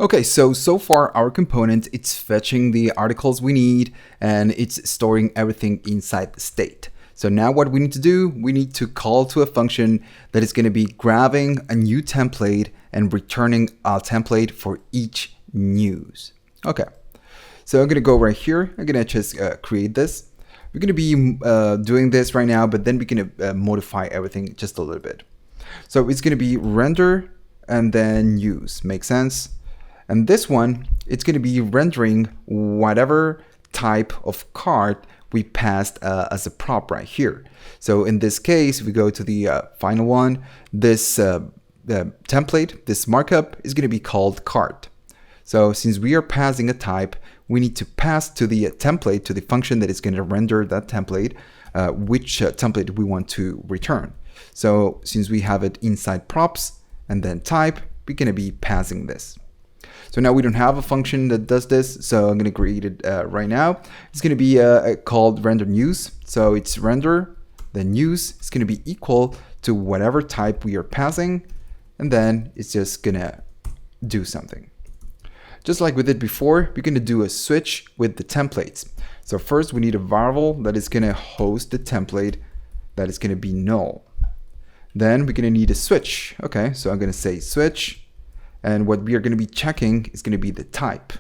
Okay, so far our component, it's fetching the articles we need and it's storing everything inside the state. So now what we need to do, we need to call to a function that is going to be grabbing a new template and returning a template for each news. Okay, so I'm going to go right here. I'm going to just create this. We're going to be doing this right now, but then we're going to modify everything just a little bit. So it's going to be render and then use. Make sense? And this one, it's going to be rendering whatever type of card we passed as a prop right here. So in this case, if we go to the final one, this template, this markup is going to be called card. So since we are passing a type, we need to pass to the template, to the function that is going to render that template, which template we want to return. So since we have it inside props and then type, we're going to be passing this. So now we don't have a function that does this, so I'm going to create it right now. It's going to be called render news. So it's render, then news is going to be equal to whatever type we are passing, and then it's just going to do something. Just like we did before, we're going to do a switch with the templates. So first we need a variable that is going to host the template that is going to be null. Then we're going to need a switch. Okay, so I'm going to say switch. And what we are going to be checking is going to be the type.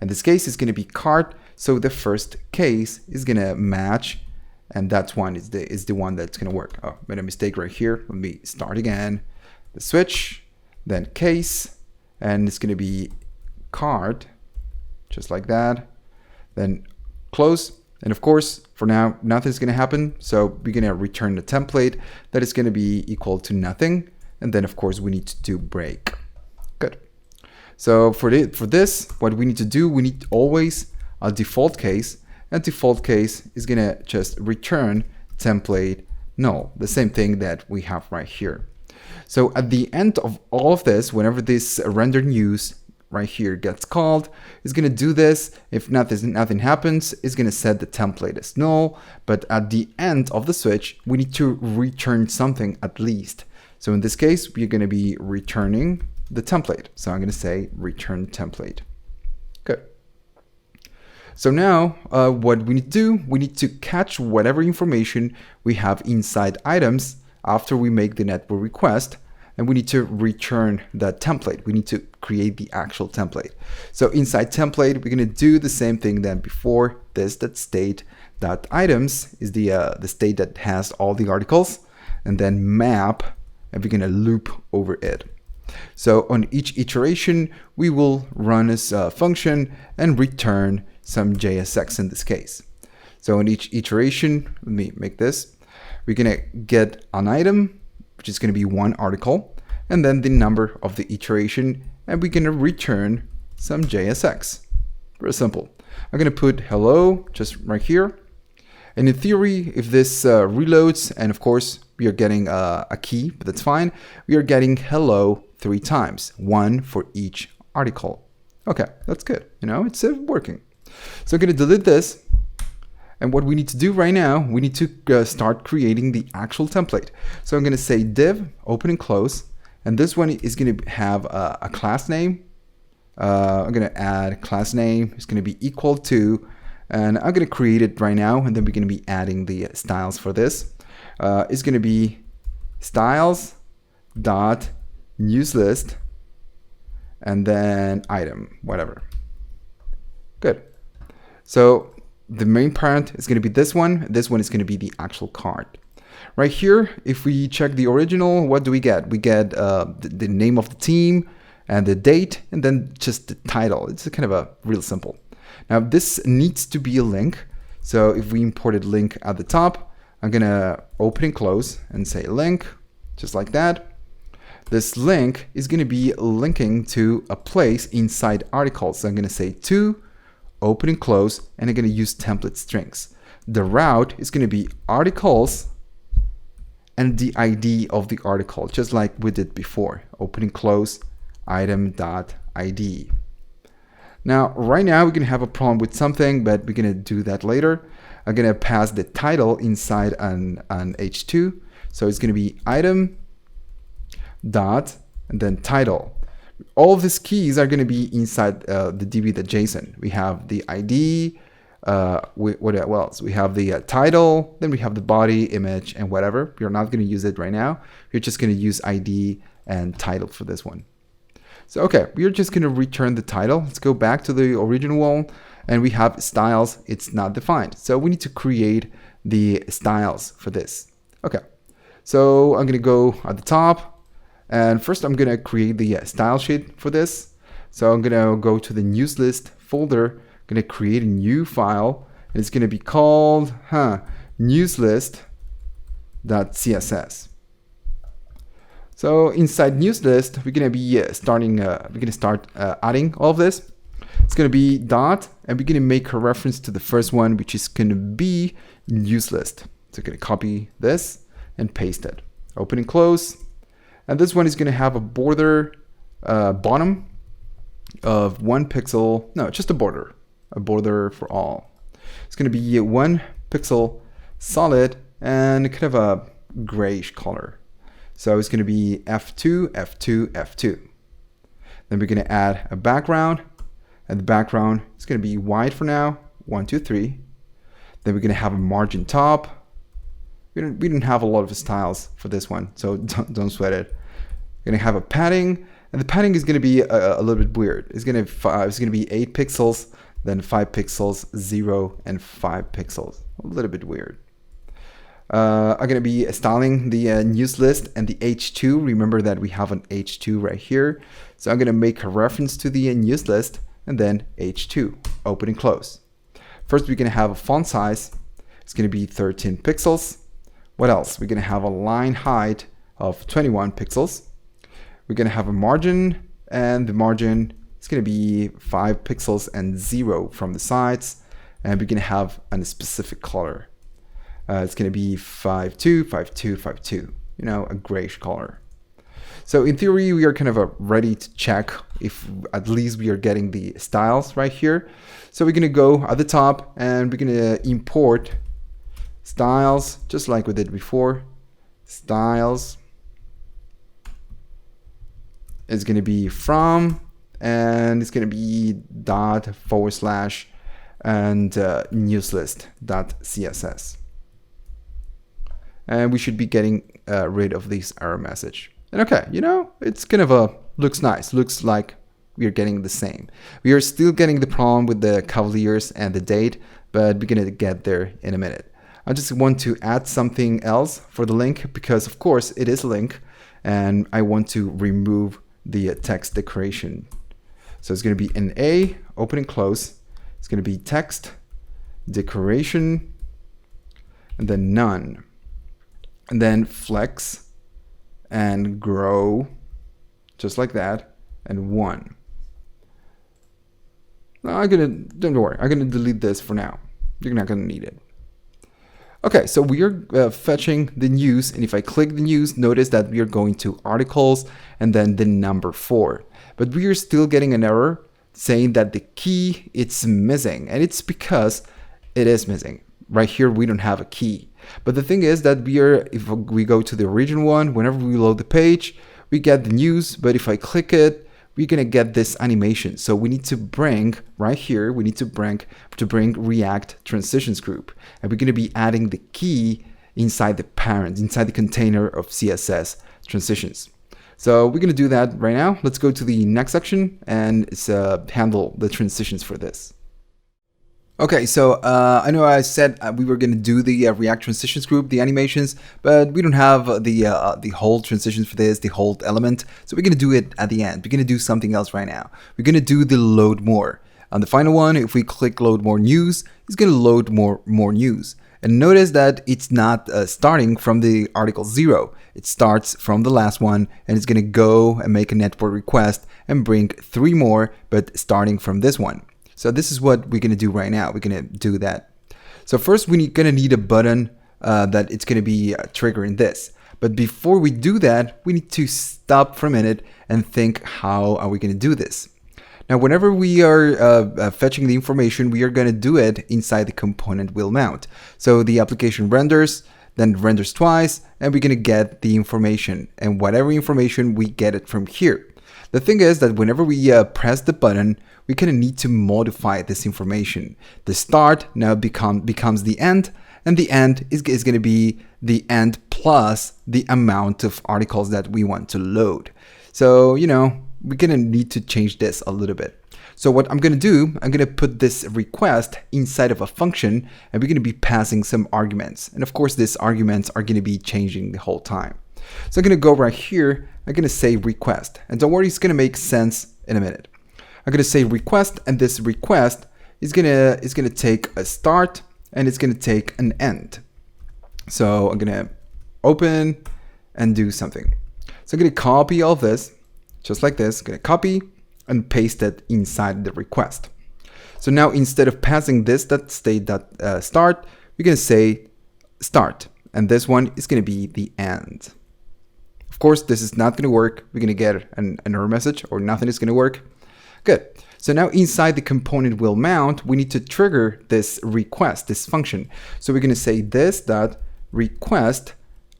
In this case, it's going to be card. So the first case is going to match. And that one is the one that's going to work. Oh, made a mistake right here. Let me start again. The switch, then case, and it's going to be card, just like that. Then close. And of course, for now, nothing's going to happen. So we're going to return the template that is going to be equal to nothing. And then, of course, we need to do break. Good. So for this, what we need to do, we need always a default case. And default case is going to just return template null, the same thing that we have right here. So at the end of all of this, whenever this render news right here gets called, it's going to do this. If nothing happens, it's going to set the template as null. But at the end of the switch, we need to return something at least. So in this case, we're going to be returning the template. So I'm going to say return template. Good. So now what we need to do, we need to catch whatever information we have inside items after we make the network request. And we need to return that template. We need to create the actual template. So inside template, we're going to do the same thing than before. This that state that items is the state that has all the articles, and then map, and we're going to loop over it. So on each iteration, we will run this function and return some JSX in this case. So in each iteration, let me make this. We're going to get an item, which is going to be one article, and then the number of the iteration, and we're going to return some JSX. Very simple. I'm going to put hello just right here. And in theory, if this reloads, and of course we are getting a key, but that's fine. We are getting hello 3 times, 1 for each article. Okay, that's good. It's working. So I'm going to delete this. And what we need to do right now, we need to start creating the actual template. So I'm going to say div, open and close. And this one is going to have a class name. I'm going to add class name. It's going to be equal to, and I'm going to create it right now. And then we're going to be adding the styles for this. It's going to be styles dot news list and then item, whatever. Good. So the main part is going to be this one. This one is going to be the actual card. Right here, if we check the original, what do we get? We get the name of the team and the date, and then just the title. It's kind of a real simple. Now this needs to be a link. So if we imported link at the top, I'm going to open and close and say link, just like that. This link is going to be linking to a place inside articles. So I'm going to say to, open and close, and I'm going to use template strings. The route is going to be articles and the ID of the article, just like we did before. Open and close, item.id. Now, right now, we're going to have a problem with something, but we're going to do that later. I'm going to pass the title inside an H2. So it's going to be item dot and then title. All of these keys are going to be inside the db.json. We have the ID, what else? We have the title, then we have the body, image, and whatever. We're not going to use it right now. We're just going to use ID and title for this one. So, okay, we're just going to return the title. Let's go back to the original one, and we have styles. It's not defined. So we need to create the styles for this. Okay, so I'm going to go at the top, and first I'm going to create the style sheet for this. So I'm going to go to the news list folder, I'm going to create a new file, and it's going to be called newslist.css. So inside news list, we're going to be start adding all of this. It's going to be dot, and we're going to make a reference to the first one, which is going to be news list. So I'm going to copy this and paste it. Open and close. And this one is going to have a border bottom of 1 pixel. No, just a border for all. It's going to be 1 pixel solid and kind of a grayish color. So it's going to be F2, F2, F2. Then we're going to add a background, and the background is going to be white for now, 1, 2, 3. Then we're going to have a margin top. We don't have a lot of styles for this one, so don't sweat it. We're going to have a padding, and the padding is going to be a little bit weird. It's going to be 8 pixels, then 5 pixels, 0, and 5 pixels. A little bit weird. I'm going to be styling the news list and the H2. Remember that we have an H2 right here. So I'm going to make a reference to the news list and then H2, open and close. First, we're going to have a font size. It's going to be 13 pixels. What else? We're going to have a line height of 21 pixels. We're going to have a margin, and the margin is going to be 5 pixels and 0 from the sides. And we're going to have a specific color. It's going to be 52, 52, 52, a grayish color. So in theory, we are kind of ready to check if at least we are getting the styles right here. So we're going to go at the top, and we're going to import styles, just like we did before. Styles is going to be from, and it's going to be dot / and newslist.css. And we should be getting rid of this error message. And okay, it's kind of looks nice. Looks like we're getting the same. We are still getting the problem with the Cavaliers and the date, but we're gonna get there in a minute. I just want to add something else for the link, because of course it is a link, and I want to remove the text decoration. So it's gonna be an A, open and close. It's gonna be text, decoration, and then none. And then flex and grow, just like that, and 1. Now don't worry, I'm gonna delete this for now. You're not gonna need it. Okay, so we are fetching the news, and if I click the news, notice that we are going to articles and then the number 4. But we are still getting an error saying that the key it's missing, and it's because it is missing. Right here, we don't have a key. But the thing is that if we go to the original one, whenever we load the page, we get the news. But if I click it, we're gonna get this animation. So we need to bring right here. We need to bring React transitions group, and we're gonna be adding the key inside the parent, inside the container of CSS transitions. So we're gonna do that right now. Let's go to the next section and handle the transitions for this. Okay, so I know I said we were going to do the React transitions group, the animations, but we don't have the whole transitions for this, the whole element. So we're going to do it at the end. We're going to do something else right now. We're going to do the load more. On the final one, if we click load more news, it's going to load more news. And notice that it's not starting from the article 0. It starts from the last one, and it's going to go and make a network request and bring 3 more, but starting from this one. So this is what we're going to do right now. We're going to do that. So first, we're going to need a button that it's going to be triggering this. But before we do that, we need to stop for a minute and think, how are we going to do this? Now, whenever we are fetching the information, we are going to do it inside the component will mount. So the application renders, then renders twice, and we're going to get the information. And whatever information, we get it from here. The thing is that whenever we press the button, we kind of need to modify this information. The start now becomes the end, and the end is going to be the end plus the amount of articles that we want to load. So, you know, we're going to need to change this a little bit. So what I'm going to do, I'm going to put this request inside of a function, and we're going to be passing some arguments. And of course, these arguments are going to be changing the whole time. So I'm going to go right here. I'm going to say request. And don't worry, it's going to make sense in a minute. I'm going to say request, and this request is going to take a start, and it's going to take an end. So I'm going to open and do something. So I'm going to copy all this, just like this. I'm going to copy and paste it inside the request. So now instead of passing this .state.start, we're going to say start, and this one is going to be the end. Of course, this is not going to work. We're going to get an error message, or nothing is going to work. Good. So now inside the component will mount, we need to trigger this request, this function. So we're going to say this.request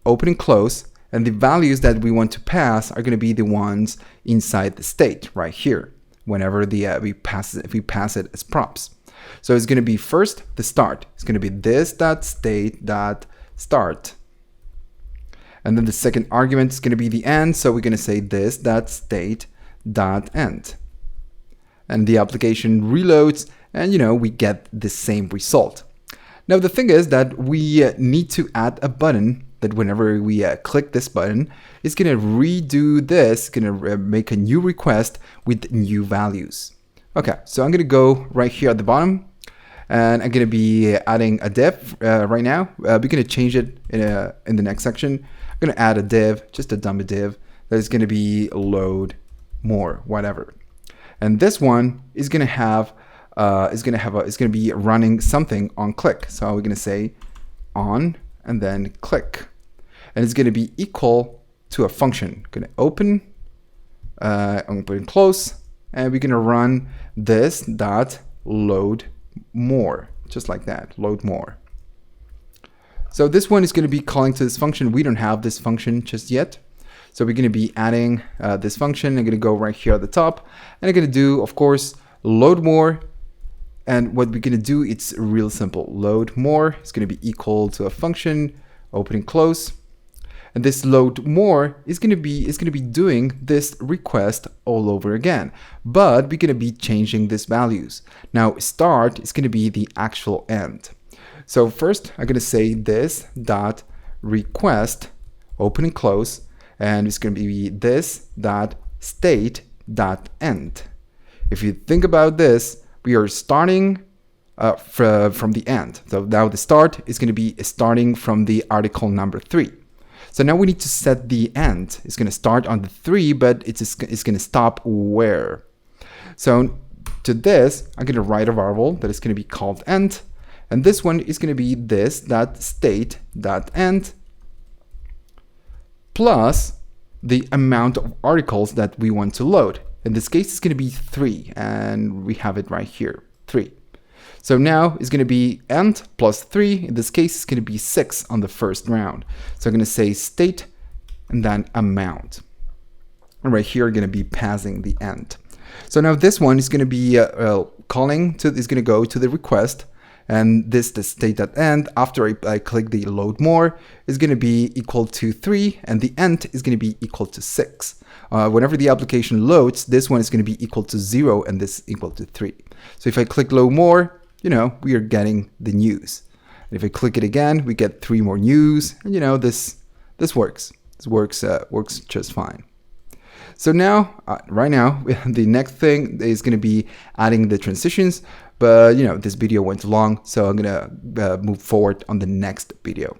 open and close, and the values that we want to pass are going to be the ones inside the state right here. Whenever we pass it as props. So it's going to be first the start. It's going to be this.state.start. And then the second argument is going to be the end. So we're going to say this.state.end. And the application reloads, and you know, we get the same result. Now the thing is that we need to add a button that whenever we click this button, it's going to redo this, going to make a new request with new values. Okay, so I'm going to go right here at the bottom, and I'm going to be adding a div right now. We're going to change it in the next section. I'm going to add a div, just a dummy div, that is going to be load more, whatever. And this one is going to have it's going to be running something on click. So we're going to say on and then click, and it's going to be equal to a function. Going to open and close, and we're going to run this dot load more, just like that, load more. So this one is going to be calling to this function. We don't have this function just yet. So we're going to be adding this function. I'm going to go right here at the top, and I'm going to do, of course, load more. And what we're going to do, it's real simple. Load more is going to be equal to a function, open and close. And this load more is going to be doing this request all over again. But we're going to be changing these values. Now start is going to be the actual end. So first I'm going to say this dot request open and close, and it's going to be this dot state dot end. If you think about this, we are starting from the end. So now the start is going to be starting from the article number 3. So now we need to set the end. It's going to start on the 3, but it's going to stop where. So to this, I'm going to write a variable that is going to be called end. And this one is going to be this.state.end plus the amount of articles that we want to load. In this case, it's going to be 3, and we have it right here, 3. So now it's going to be end plus 3. In this case, it's going to be 6 on the first round. So I'm going to say state and then amount. And right here, I'm going to be passing the end. So now this one is going to be is going to go to the request, and the state.end after I click the load more is going to be equal to 3, and the end is going to be equal to 6. Whenever the application loads, this one is going to be equal to 0, and this equal to 3. So if I click load more, you know, we are getting the news. And if I click it again, we get 3 more news, and you know, this works. This works just fine. So now, right now, the next thing is going to be adding the transitions. But you know, this video went long, so I'm gonna move forward on the next video.